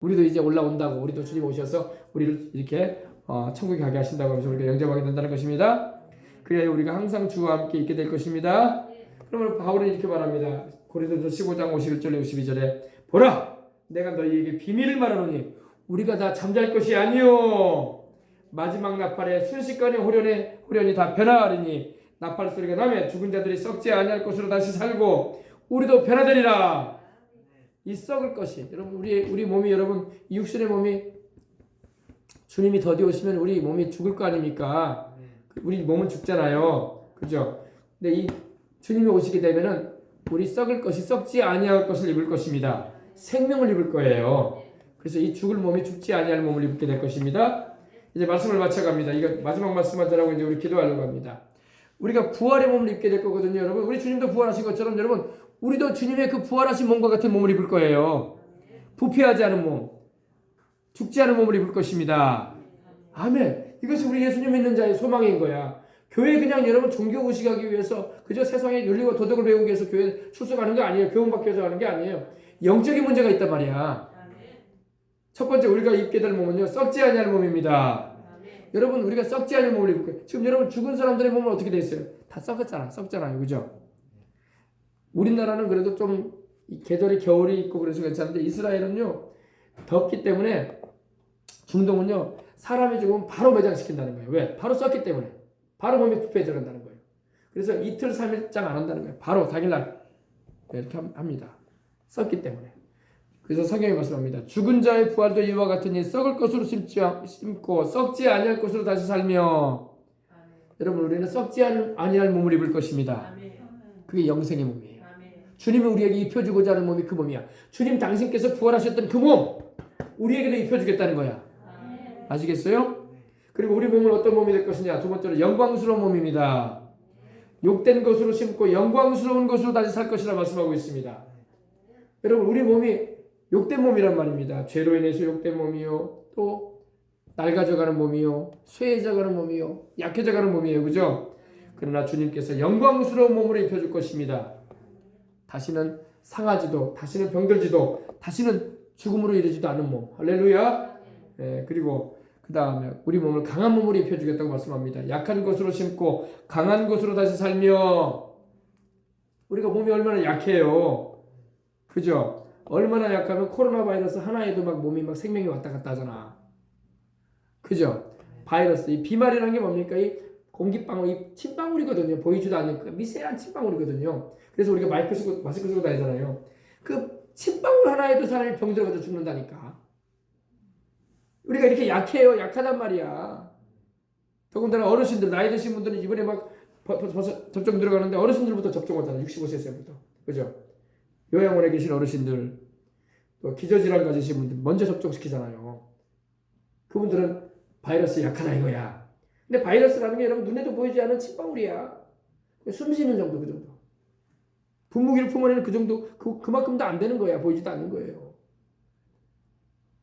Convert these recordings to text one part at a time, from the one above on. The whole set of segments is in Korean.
우리도 이제 올라온다고, 우리도 주님 오셔서 우리를 이렇게 천국에 가게 하신다고 하면서 우리가 영접하게 된다는 것입니다. 그래야 우리가 항상 주와 함께 있게 될 것입니다. 그러면 바울은 이렇게 말합니다. 고린도서 15장 51절에 52절에 보라, 내가 너희에게 비밀을 말하노니 우리가 다 잠잘 것이 아니요 마지막 나팔에 순식간에 호련이 다 변화하리니 나팔 소리가 나면 죽은 자들이 썩지 아니할 것으로 다시 살고 우리도 변화되리라. 이 썩을 것이, 여러분, 우리 몸이, 여러분, 이 육신의 몸이 주님이 더디 오시면 우리 몸이 죽을 거 아닙니까? 우리 몸은 죽잖아요, 그죠? 근데 이 주님이 오시게 되면은 우리 썩을 것이 썩지 아니할 것을 입을 것입니다. 생명을 입을 거예요. 그래서 이 죽을 몸이 죽지 아니할 몸을 입게 될 것입니다. 이제 말씀을 마쳐갑니다. 이거 마지막 말씀만 전하고 이제 우리 기도하려고 합니다. 우리가 부활의 몸을 입게 될 거거든요, 여러분. 우리 주님도 부활하신 것처럼 여러분, 우리도 주님의 그 부활하신 몸과 같은 몸을 입을 거예요. 부패하지 않은 몸, 죽지 않은 몸을 입을 것입니다. 아멘. 이것이 우리 예수님 믿는 자의 소망인 거야. 교회 그냥 여러분 종교 의식하기 위해서 그저 세상의 윤리와 도덕을 배우기 위해서 교회 출석하는 거 아니에요. 교훈받기 위해서 하는 게 아니에요. 영적인 문제가 있단 말이야. 첫 번째 우리가 입게 될 몸은요, 썩지 아니할 몸입니다. 여러분, 우리가 썩지 않을 몸을 입을 거예요. 지금 여러분 죽은 사람들의 몸은 어떻게 돼 있어요? 다 썩잖아요, 그죠? 우리나라는 그래도 좀 계절이 겨울이 있고 그래서 괜찮은데 이스라엘은요, 덥기 때문에, 중동은요, 사람이 죽으면 바로 매장시킨다는 거예요. 왜? 바로 썩기 때문에. 바로 몸이 부패해 들어간다는 거예요. 그래서 이틀 3일장 안 한다는 거예요. 바로 당일날 이렇게 합니다. 썩기 때문에. 그래서 성경이 말씀합니다. 죽은 자의 부활도 이와 같으니 썩을 것으로 심고 썩지 아니할 것으로 다시 살며. 여러분, 우리는 썩지 아니할 몸을 입을 것입니다. 그게 영생의 몸이에요. 주님이 우리에게 입혀주고자 하는 몸이 그 몸이야. 주님 당신께서 부활하셨던 그 몸, 우리에게도 입혀주겠다는 거야. 아시겠어요? 그리고 우리 몸은 어떤 몸이 될 것이냐? 두 번째로 영광스러운 몸입니다. 욕된 것으로 심고 영광스러운 것으로 다시 살 것이라 말씀하고 있습니다. 여러분, 우리 몸이 욕된 몸이란 말입니다. 죄로 인해서 욕된 몸이요, 또 낡아져가는 몸이요, 쇠해져가는 몸이요, 약해져가는 몸이에요, 그죠? 그러나 주님께서 영광스러운 몸으로 입혀줄 것입니다. 다시는 상하지도, 다시는 병들지도, 다시는 죽음으로 이르지도 않은 몸. 할렐루야. 그리고 그 다음에 우리 몸을 강한 몸으로 입혀주겠다고 말씀합니다. 약한 것으로 심고 강한 것으로 다시 살며. 우리가 몸이 얼마나 약해요, 그죠? 얼마나 약하면 코로나 바이러스 하나에도 막 몸이 막 생명이 왔다 갔다 하잖아, 그죠? 바이러스, 이 비말이라는 게 뭡니까? 이 공기방울, 이 침방울이거든요. 보이지도 않는 그 미세한 침방울이거든요. 그래서 우리가 마스크 쓰고 다니잖아요. 그 침방울 하나에도 사람이 병들어가지고 죽는다니까. 우리가 이렇게 약해요. 약하단 말이야. 더군다나 어르신들, 나이 드신 분들은 이번에 막 벌써 접종 들어가는데 어르신들부터 접종 오잖아요. 65세부터. 그죠? 요양원에 계신 어르신들, 또 기저질환 가지신 분들 먼저 접종시키잖아요. 그분들은 바이러스 약하다 이거야. 근데 바이러스라는 게 여러분 눈에도 보이지 않는 침방울이야. 숨 쉬는 정도, 그 정도. 분무기를 품어내는 그 정도, 그만큼도 안 되는 거야. 보이지도 않는 거예요.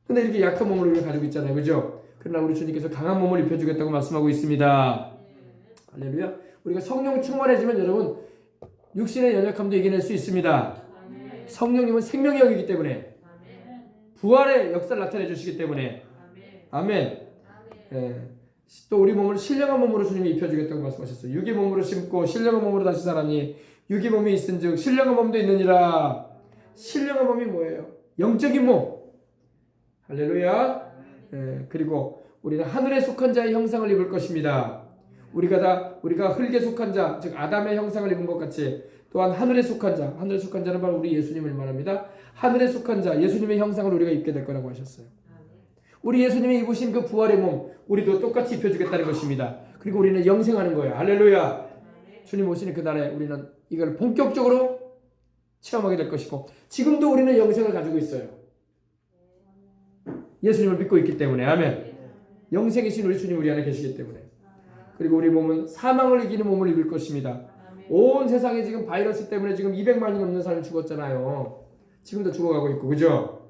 근데 이렇게 약한 몸을 우리가 가지고 있잖아요, 그죠? 그러나 우리 주님께서 강한 몸을 입혀주겠다고 말씀하고 있습니다. 할렐루야. 우리가 성령 충만해지면 여러분 육신의 연약함도 이겨낼 수 있습니다. 성령님은 생명의 영이기 때문에, 부활의 역사를 나타내 주시기 때문에. 아멘. 또 우리 몸을 신령한 몸으로 주님이 입혀주겠다고 말씀하셨어요. 육의 몸으로 심고 신령한 몸으로 다시 살아니 육의 몸이 있은즉 신령한 몸도 있느니라. 신령한 몸이 뭐예요? 영적인 몸. 할렐루야. 그리고 우리는 하늘에 속한 자의 형상을 입을 것입니다. 우리가 흙에 속한 자, 즉 아담의 형상을 입은 것 같이 또한 하늘에 속한 자는 바로 우리 예수님을 말합니다. 하늘에 속한 자, 예수님의 형상을 우리가 입게 될 거라고 하셨어요. 우리 예수님이 입으신 그 부활의 몸, 우리도 똑같이 입혀주겠다는 것입니다. 그리고 우리는 영생하는 거예요. 할렐루야. 주님 오시는 그날에 우리는 이걸 본격적으로 체험하게 될 것이고, 지금도 우리는 영생을 가지고 있어요. 예수님을 믿고 있기 때문에. 아멘. 영생이신 우리 주님 우리 안에 계시기 때문에. 그리고 우리 몸은 사망을 이기는 몸을 입을 것입니다. 온 세상에 지금 바이러스 때문에 지금 200만이 넘는 사람이 죽었잖아요. 지금도 죽어가고 있고, 그죠?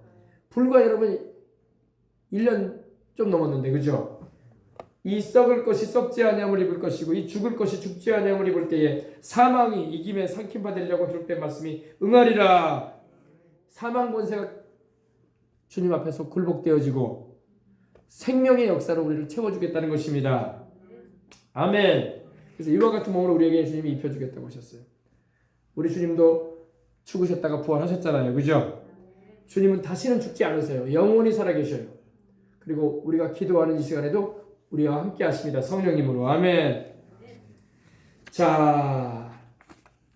불과 여러분 1년 좀 넘었는데, 그죠? 이 썩을 것이 썩지 아니함을 입을 것이고 이 죽을 것이 죽지 아니함을 입을 때에 사망이 이김에 삼킴받으려고 기록된 말씀이 응하리라. 사망 권세가 주님 앞에서 굴복되어지고 생명의 역사로 우리를 채워주겠다는 것입니다. 아멘. 그래서 이와 같은 몸으로 우리에게 주님이 입혀주겠다고 하셨어요. 우리 주님도 죽으셨다가 부활하셨잖아요. 그죠? 주님은 다시는 죽지 않으세요. 영원히 살아계셔요. 그리고 우리가 기도하는 이 시간에도 우리와 함께 하십니다. 성령님으로. 아멘. 자,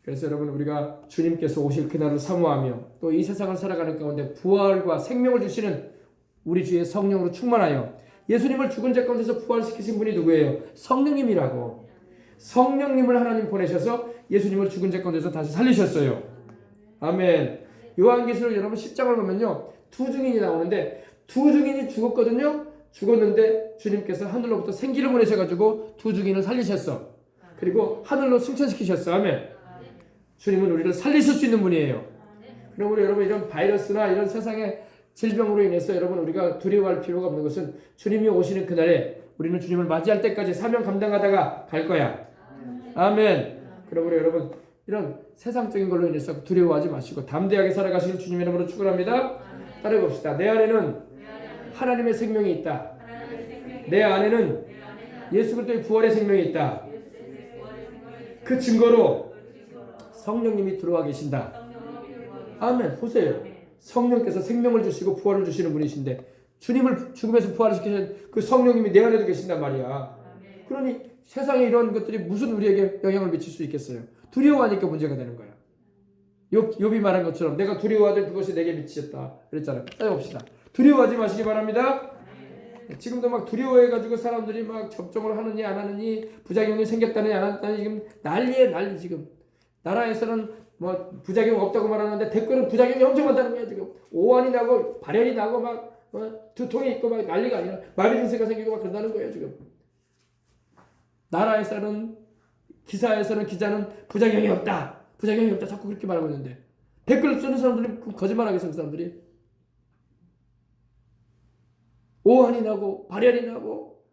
그래서 여러분 우리가 주님께서 오실 그날을 사모하며 또 이 세상을 살아가는 가운데 부활과 생명을 주시는 우리 주의 성령으로 충만하여 예수님을 죽은 자 가운데서 부활시키신 분이 누구예요? 성령님이라고. 성령님을 하나님 보내셔서 예수님을 죽은 자 가운데서 다시 살리셨어요. 아멘. 요한계시록 여러분 10장을 보면요, 두 증인이 나오는데 두 증인이 죽었거든요. 죽었는데 주님께서 하늘로부터 생기를 보내셔가지고 두 증인을 살리셨어. 그리고 하늘로 승천시키셨어. 아멘. 주님은 우리를 살리실 수 있는 분이에요. 그러므로 여러분 이런 바이러스나 이런 세상의 질병으로 인해서 여러분 우리가 두려워할 필요가 없는 것은 주님이 오시는 그날에 우리는 주님을 맞이할 때까지 사명 감당하다가 갈 거야. 아멘. 그러므로 여러분 이런 세상적인 걸로 인해서 두려워하지 마시고 담대하게 살아가시는 주님의 이름으로 축원합니다. 따라해봅시다. 내 안에는 하나님의 생명이 있다. 내 안에는 예수 그리스도의 부활의 생명이 있다. 그 증거로 성령님이 들어와 계신다. 아멘. 보세요. 성령께서 생명을 주시고 부활을 주시는 분이신데 주님을 죽음에서 부활시키신 그 성령님이 내 안에도 계신단 말이야. 그러니 세상에 이런 것들이 무슨 우리에게 영향을 미칠 수 있겠어요? 두려워하니까 문제가 되는 거야. 욥이 말한 것처럼 내가 두려워하던 그것이 내게 미치셨다 그랬잖아요. 따져봅시다. 두려워하지 마시기 바랍니다. 지금도 막 두려워해가지고 사람들이 막 접종을 하느니 안 하느니 부작용이 생겼다느니 안 했다느니 지금 난리에 난리. 지금 나라에서는 뭐 부작용 없다고 말하는데 댓글은 부작용이 엄청 많다는 거야. 지금 오한이 나고 발열이 나고 막 두통이 있고 막 난리가 아니라 마비 증세가 생기고 막 그런다는 거예요. 지금 나라에서는 기사에서는 기자는 부작용이 없다 자꾸 그렇게 말하고 있는데 댓글 쓰는 사람들이 거짓말하게 쓰는 사람들이 오한이 나고 발열이 나고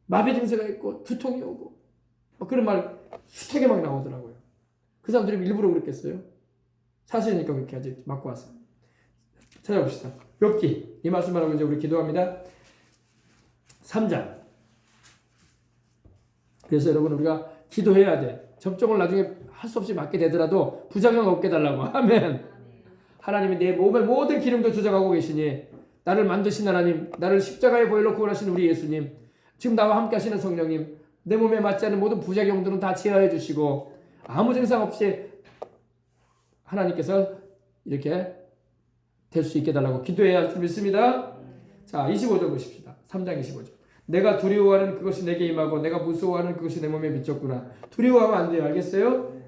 마비 증세가 있고 두통이 오고 막 그런 말 수차게 막 나오더라고요. 그 사람들이 일부러 그랬겠어요? 사실이니까 그렇게 하지. 맞고 와서 찾아봅시다. 욥기 이 말씀을 하고 이제 우리 기도합니다. 3장. 그래서 여러분 우리가 기도해야 돼. 접종을 나중에 할 수 없이 맞게 되더라도 부작용 없게 달라고. 아멘. 하나님이 내 몸의 모든 기능도 조정하고 계시니 나를 만드신 하나님, 나를 십자가에 보혈로 구원하신 우리 예수님, 지금 나와 함께 하시는 성령님, 내 몸에 맞지 않는 모든 부작용들은 다 제어해 주시고 아무 증상 없이 하나님께서 이렇게 될 수 있게 달라고 기도해야 할 줄 믿습니다. 자, 25절 보십시다. 3장 25절. 내가 두려워하는 그것이 내게 임하고 내가 무서워하는 그것이 내 몸에 미쳤구나. 두려워하면 안 돼요. 알겠어요?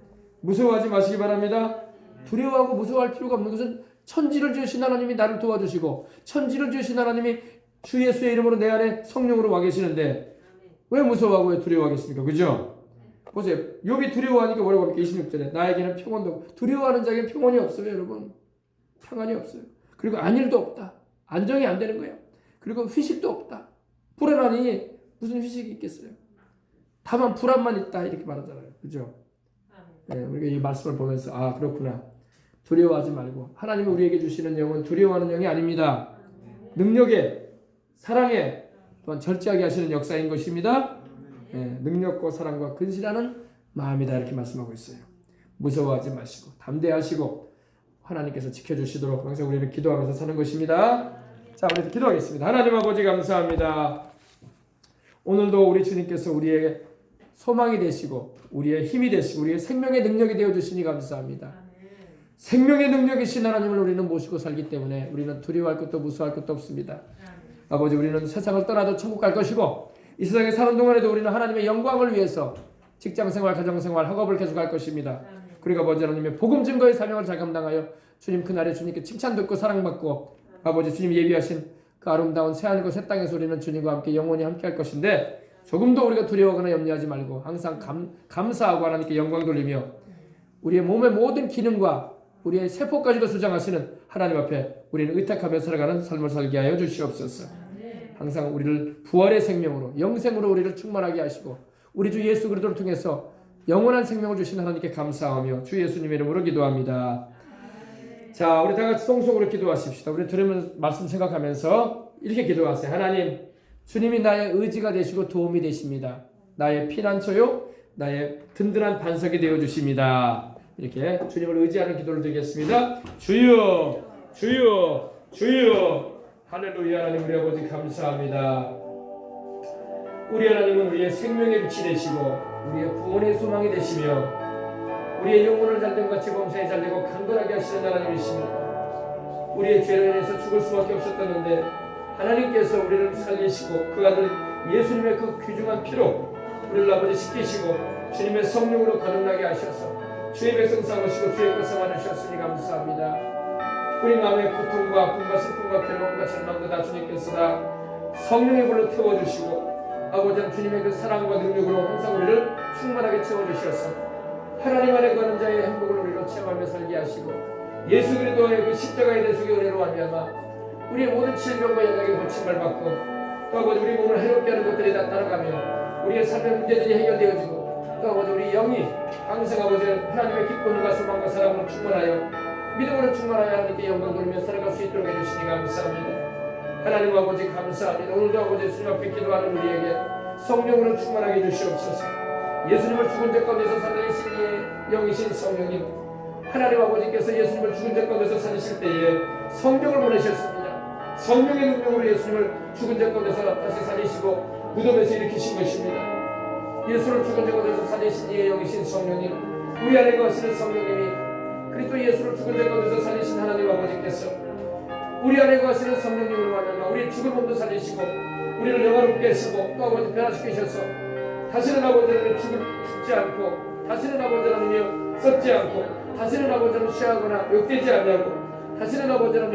무서워하지 마시기 바랍니다. 두려워하고 무서워할 필요가 없는 것은 천지를 지으신 하나님이 나를 도와주시고 천지를 지으신 하나님이 주 예수의 이름으로 내 안에 성령으로 와 계시는데 왜 무서워하고 왜 두려워하겠습니까? 그죠? 보세요. 욥이 두려워하니까 뭐라고 합니까? 26절에 나에게는 평온도 두려워하는 자에게는 평온이 없어요. 여러분. 평안이 없어요. 그리고 안일도 없다. 안정이 안 되는 거예요. 그리고 휴식도 없다. 불안하니 무슨 휴식이 있겠어요? 다만 불안만 있다 이렇게 말하잖아요. 그죠? 네, 우리가 이 말씀을 보면서 아 그렇구나. 두려워하지 말고 하나님이 우리에게 주시는 영은 두려워하는 영이 아닙니다. 능력에 사랑에 또한 절제하게 하시는 역사인 것입니다. 네, 능력과 사랑과 근실하는 마음이다 이렇게 말씀하고 있어요. 무서워하지 마시고 담대하시고 하나님께서 지켜주시도록 항상 우리는 기도하면서 사는 것입니다. 자, 우리 기도하겠습니다. 하나님 아버지 감사합니다. 오늘도 우리 주님께서 우리의 소망이 되시고 우리의 힘이 되시고 우리의 생명의 능력이 되어주시니 감사합니다. 생명의 능력이신 하나님을 우리는 모시고 살기 때문에 우리는 두려워할 것도 무서워할 것도 없습니다. 아버지 우리는 세상을 떠나도 천국 갈 것이고 이 세상에 사는 동안에도 우리는 하나님의 영광을 위해서 직장생활, 가정생활, 학업을 계속할 것입니다. 그리고 아버지 하나님의 복음 증거의 사명을 잘 감당하여 주님 그날에 주님께 칭찬 듣고 사랑받고 아버지 주님 예비하신 그 아름다운 새하늘과 새 땅에서 우리는 주님과 함께 영원히 함께 할 것인데 조금도 우리가 두려워하거나 염려하지 말고 항상 감사하고 하나님께 영광 돌리며 우리의 몸의 모든 기능과 우리의 세포까지도 주장하시는 하나님 앞에 우리는 의탁하며 살아가는 삶을 살게 하여 주시옵소서. 항상 우리를 부활의 생명으로 영생으로 우리를 충만하게 하시고 우리 주 예수 그리스도를 통해서 영원한 생명을 주신 하나님께 감사하며 주 예수님의 이름으로 기도합니다. 자, 우리 다 같이 통속으로 기도하십시다. 우리 들으면 말씀 생각하면서 이렇게 기도하세요. 하나님, 주님이 나의 의지가 되시고 도움이 되십니다. 나의 피난처요, 나의 든든한 반석이 되어 주십니다. 이렇게 주님을 의지하는 기도를 드리겠습니다. 주여, 주여, 주여. 할렐루야. 하나님, 우리 아버지 감사합니다. 우리 하나님은 우리의 생명의 빛이 되시고 우리의 구원의 소망이 되시며 우리의 영혼을 잘된 같이 범사에 잘되고 강건하게 하시는 하나님이십니다. 우리의 죄로 인해서 죽을 수밖에 없었다는데 하나님께서 우리를 살리시고 그 아들 예수님의 그 귀중한 피로 우리를 아버지 씻기시고 주님의 성령으로 거듭나게 하셔서 주의 백성 삼으시고 주의 것을 많으셨으니 감사합니다. 우리 마음의 고통과 아픔과 슬픔과 괴로움과 절망도 다 주님께서 다 성령의 불로 태워주시고 아버지 주님의 그 사랑과 능력으로 항상 우리를 충만하게 채워주셔서 하나님 안에 거하는 자의 행복을 우리로 체험하며 살게 하시고 예수 그리스도의 그 십자가의 대속의 은혜로 말미암아 우리의 모든 질병과 연약의 고침을 받고 또 아버지 우리 몸을 해롭게 하는 것들이 다 따라가며 우리의 삶의 문제들이 해결되어지고 또 아버지 우리 영이 항상 아버지 하나님의 기쁨과 소망과 사랑으로 충만하여 믿음으로 충만하여 하나님께 영광 돌리며 살아갈 수 있도록 해주시니 감사합니다. 하나님 아버지 감사합니다. 오늘도 아버지 주님 앞에 기도하는 우리에게 성령으로 충만하게 해주시옵소서. 예수님을 죽은 자 가운데서 살리신 이의 영이신 성령님, 하나님 아버지께서 예수님을 죽은 자 가운데서 살리실 때에 성령을 보내셨습니다. 성령의 능력으로 예수님을 죽은 자 가운데서 다시 살리시고 무덤에서 일으키신 것입니다. 예수를 죽은 자 가운데서 살리신 이의 영이신 성령님, 우리 안에 거하시는 성령님이 그리스도 예수를 죽은 자 가운데서 살리신 하나님 아버지께서 우리 안에 거하시는 성령님을 말하며 우리의 죽은 몸도 살리시고 우리를 영화롭게 하시고 또 아버지 변화시키셔서 다시는 아버지는 죽지 않고 다시는 아버지는 썩지 않고 다시는 아버지는 취하거나 욕되지 않냐고 다시는 아버지는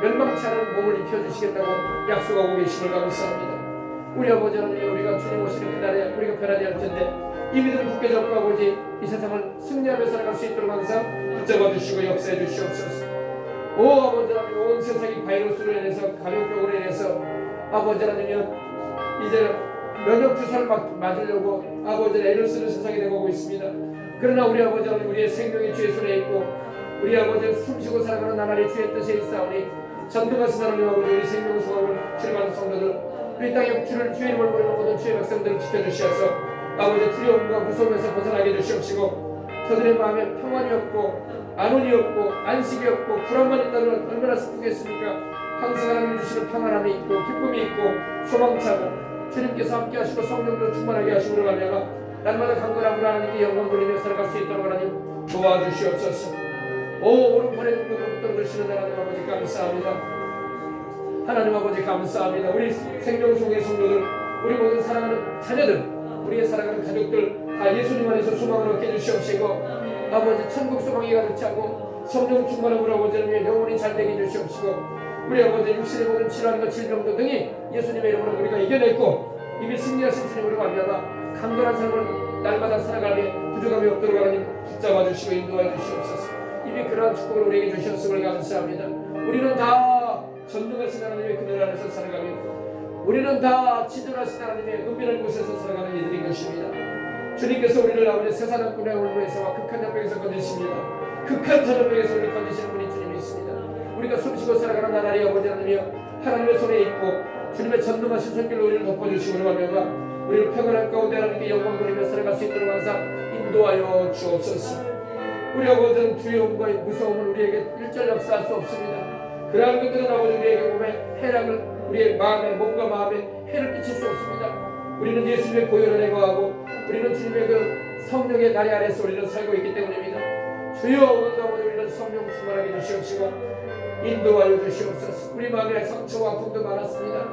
멸망치 않은 몸을 입혀주시겠다고 약속하고 계심을 감사합니다. 우리 아버지는 우리가 주님 오시는 그날에 우리가 변하지 않을 텐데 이 믿음을 굳게 잡고 아버지 이 세상을 승리하며 살아갈 수 있도록 항상 붙잡아 주시고 역사해 주시옵소서. 오 아버지 하나님, 온 세상이 바이러스로 인해서 감염병으로 인해서 아버지 하나님 이제 면역 주사를 맞으려고 아버지 애를 쓰는 세상이 되고 있습니다. 그러나 우리 아버지 하나님, 우리의 생명이 주의 손에 있고 우리 아버지 숨쉬고 살아가는 나날이 주의 뜻에 있사오니 전능하신 하나님 아버지, 우리 생명 소망을 출발하는 성도들 우리 땅에 주의 이름을 부르는 모든 주의 백성들을 지켜주시어서 아버지 두려움과 무서움에서 벗어나게 해주시옵시고 저들의 마음에 평안이 없고 안온이 없고 안식이 없고 불안만 있다면 얼마나 슬프겠습니까? 항상 하나님 주시는 평안함이 있고 기쁨이 있고 소망차고 주님께서 함께 하시고 성령으로 충만하게 하시고 말미암아 날마다 강건함으로 하나님께 영광 돌리며 살아갈 수 있도록 하나님 도와주시옵소서. 오 오른팔에 눈물을 떨어주시는 하나님 아버지 감사합니다. 하나님 아버지 감사합니다. 우리 생명송의 성도들 우리 모든 사랑하는 자녀들 우리의 사랑하는 가족들 다 예수님 안에서 소망을 얻게 해주시옵시고 아버지 천국 소망이 가득 차고 성령 충만함으로 아버지를 영혼이 잘되게 해주시옵시고 우리 아버지 육신의 모든 질환과 질병도 등이 예수님의 이름으로 우리가 이겨냈고 이미 승리하신 주님으로 말미암아 강건한 삶을 날마다 살아가며 부족함이 없도록 하나님 붙잡아 주시고 인도해 주시옵소서. 이미 그러한 축복을 우리에게 주셨음을 감사합니다. 우리는 다 전능하신 하나님의 그늘 안에서 살아가며 우리는 다 지존하신 하나님의 은밀한 곳에서 살아가는 이들인 것입니다. 주님께서 우리를 아버지 세사단꾼의 올무에서와 극한 전병에서 건지십니다. 극한 전병에서 우리를 건지시는 분이 주님이십니다. 우리가 숨쉬고 살아가는 나날이 아버지 하나님이여 하나님의 손에 있고 주님의 전능하신 손길로 우리를 덮어주시고 말미암아 우리를 평안한 가운데 하나님께 영광 돌리며 살아갈 수 있도록 항상 인도하여 주옵소서. 우리 아버지는 두려움과 무서움을 우리에게 일절 역사할 수 없습니다. 그러한 것들은 아버지 우리에게 몸에 해락을 우리의 마음에 몸과 마음에 해를 끼칠 수 없습니다. 우리는 예수님의 보혈 안에 거하고 우리는 주님의 그 성령의 나리 아래서 우리는 살고 있기 때문입니다. 주여 오늘도 아버지 우리를 성령 충만하게 주시옵시고 인도하여 주시옵소서. 우리 마음에 상처와 아픔도 많았습니다.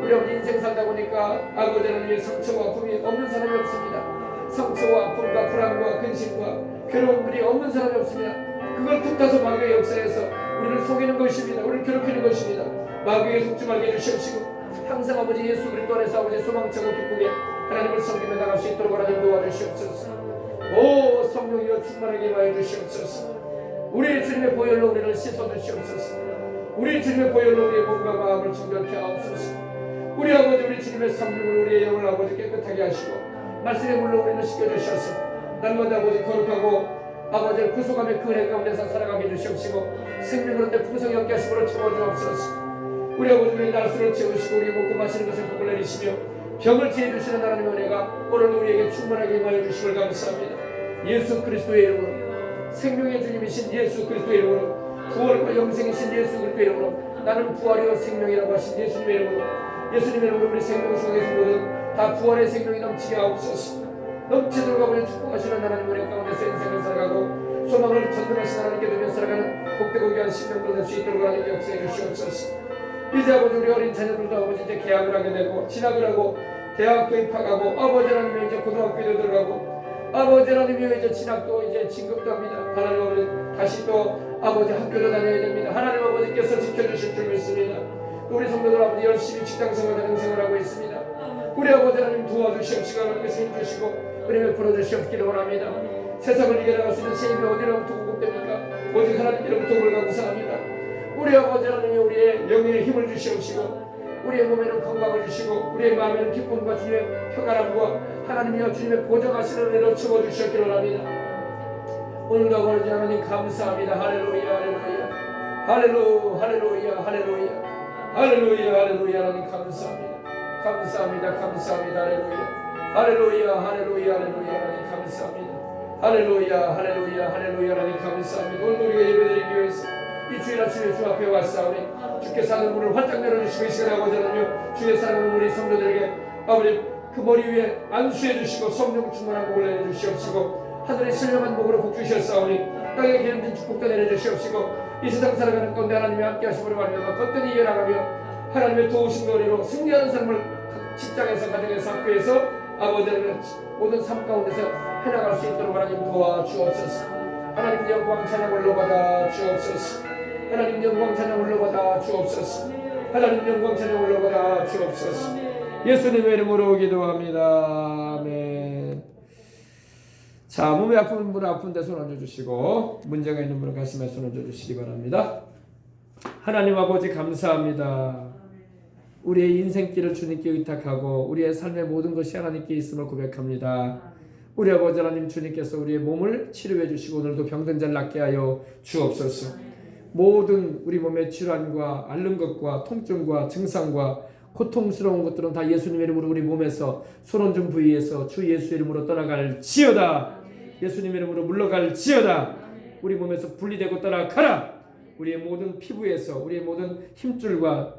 우리 아버지 인생 살다 보니까 아버지는 이 상처와 아픔이 없는 사람이 없습니다. 상처와 아픔과 불안과 근심과 괴로움들이 없는 사람이 없습니다. 그걸 틈타서 마귀의 역사에서 우리를 속이는 것입니다. 우리를 괴롭히는 것입니다. 마귀에 속지 말게 해주시옵시고 항상 아버지 예수 그리스도 안에서 아버지 소망차고 기쁘게 하나님을 섬기며 나갈 수 있도록 하나님 도와주시옵소서. 오 성령이여 충만하게 임하여 주시옵소서. 우리 주님의 보혈로 우리를 씻어주시옵소서. 우리 주님의 보혈로 우리의 몸과 마음을 정결케 하옵소서. 우리 아버지 우리 주님의 성령으로 우리의 영을 아버지 깨끗하게 하시고 말씀의 물로 우리를 씻겨주셔서 날마다 아버지 거룩하고 아버지를 구속함의 그 은혜 가운데서 살아가게 해주시옵시고 생명으로 내 풍성히 얻게 하심으로 채워주옵소서. 우리 아버지의 날수를 채우시고 우리 먹고 마시는 것을 복을 내리시며 병을 치해주시는 하나님의 은혜가 오늘 우리에게 충만하게 임하여 주심을 감사합니다. 예수 그리스도의 이름으로, 생명의 주님이신 예수 그리스도의 이름으로, 부활과 영생이신 예수 그리스도의 이름으로, 나는 부활이요 생명이라고 하신 예수님의 이름으로, 예수님의 이름으로 우리 생명 속에서 모든 다 부활의 생명이 넘치게 하옵소서. 넘치도록 아버지 축복하시는 하나님의 은혜 가운데서 인생을 살아가고 소망을 전능하신 하나님께 되며 살아가는 복되고 귀한 신명도 될 수 있도록 하나님 역사해 주시옵소서. 이제 아버지 우리 어린 자녀들도 아버지 이제 개학을 하게 되고 진학을 하고 대학도 입학하고 아버지 하나님이 이제 고등학교에 들어가고 아버지 하나님이 이제 진학도 이제 진급도 합니다. 하나님 아버지 다시 또 아버지 학교도 다녀야 됩니다. 하나님 아버지께서 지켜주실 줄 믿습니다. 또 우리 성도들 아버지 열심히 직장생활 가정생활 하고 있습니다. 우리 아버지 하나님 도와주시옵시고 하나님께서 힘주시고 은혜 베풀어 주시옵기를 원합니다. 세상을 이겨나갈 수 있는 힘이 어디로부터 공급됩니까? 오직 하나님께로부터 우리가 구사합니다. 우리 아버지 하나님이 우리의 영의 힘을 주시옵시고 우리의 몸에는 건강을 주시고 우리의 마음에는 기쁨과 주님의 평안함과 하나님이여 주님의 보정하시는 은혜로 채워주시옵기를 원합니다. 오늘도 아버지 하나님 감사합니다. 할렐루야 할렐루야 할렐루야 할렐루야 할렐루야 할렐루야 할렐루야 하나님 감사합니다. 감사합니다. 감사합니다. 할렐루야 할렐루야 할렐루야 할렐루야 하나님 감사합니다. 할렐루야 할렐루야 할렐루야 하나님 감사합니다. 오늘 우리가 예배드리기 위해서 이 주일 아침에 주 앞에 왔사오니 주께서 하늘 문을 활짝 열어주시고 이 시간에 아버지 하나님 주의 사랑하는 우리 성도들에게 아버지 그 머리 위에 안수해 주시고 성령 충만한 복을 내려주시옵시고 하늘의 신령한 복으로 복 주셨사오니 땅에 기름진 축복도 내려주시옵시고 이 세상 살아가는 가운데 하나님이 함께 하심으로 말미암아 걷더니 이겨나가며 하나님의 도우신 은혜로 승리하는 삶을 직장에서 가정에서 학교에서 아버지는 모든 삶 가운데서 해나갈 수 있도록 하나님 도와주옵소서. 하나님 영광 찬양 올라받아 주옵소서. 하나님 영광 찬양 올라받아 주옵소서. 하나님 영광 찬양 올라받아 주옵소서. 예수님의 이름으로 기도합니다. 아멘. 자, 몸이 아픈 분 아픈 데 손 얹어주시고 문제가 있는 분은 가슴에 손 얹어주시기 바랍니다. 하나님 아버지 감사합니다. 우리의 인생길을 주님께 의탁하고 우리의 삶의 모든 것이 하나님께 있음을 고백합니다. 우리 아버지 하나님 주님께서 우리의 몸을 치료해 주시고 오늘도 병든 자를 낫게 하여 주옵소서. 모든 우리 몸의 질환과 앓는 것과 통증과 증상과 고통스러운 것들은 다 예수님의 이름으로 우리 몸에서 손원준 부위에서 주 예수 이름으로 떠나갈 지어다. 예수님의 이름으로 물러갈 지어다. 우리 몸에서 분리되고 떠나가라. 우리의 모든 피부에서 우리의 모든 힘줄과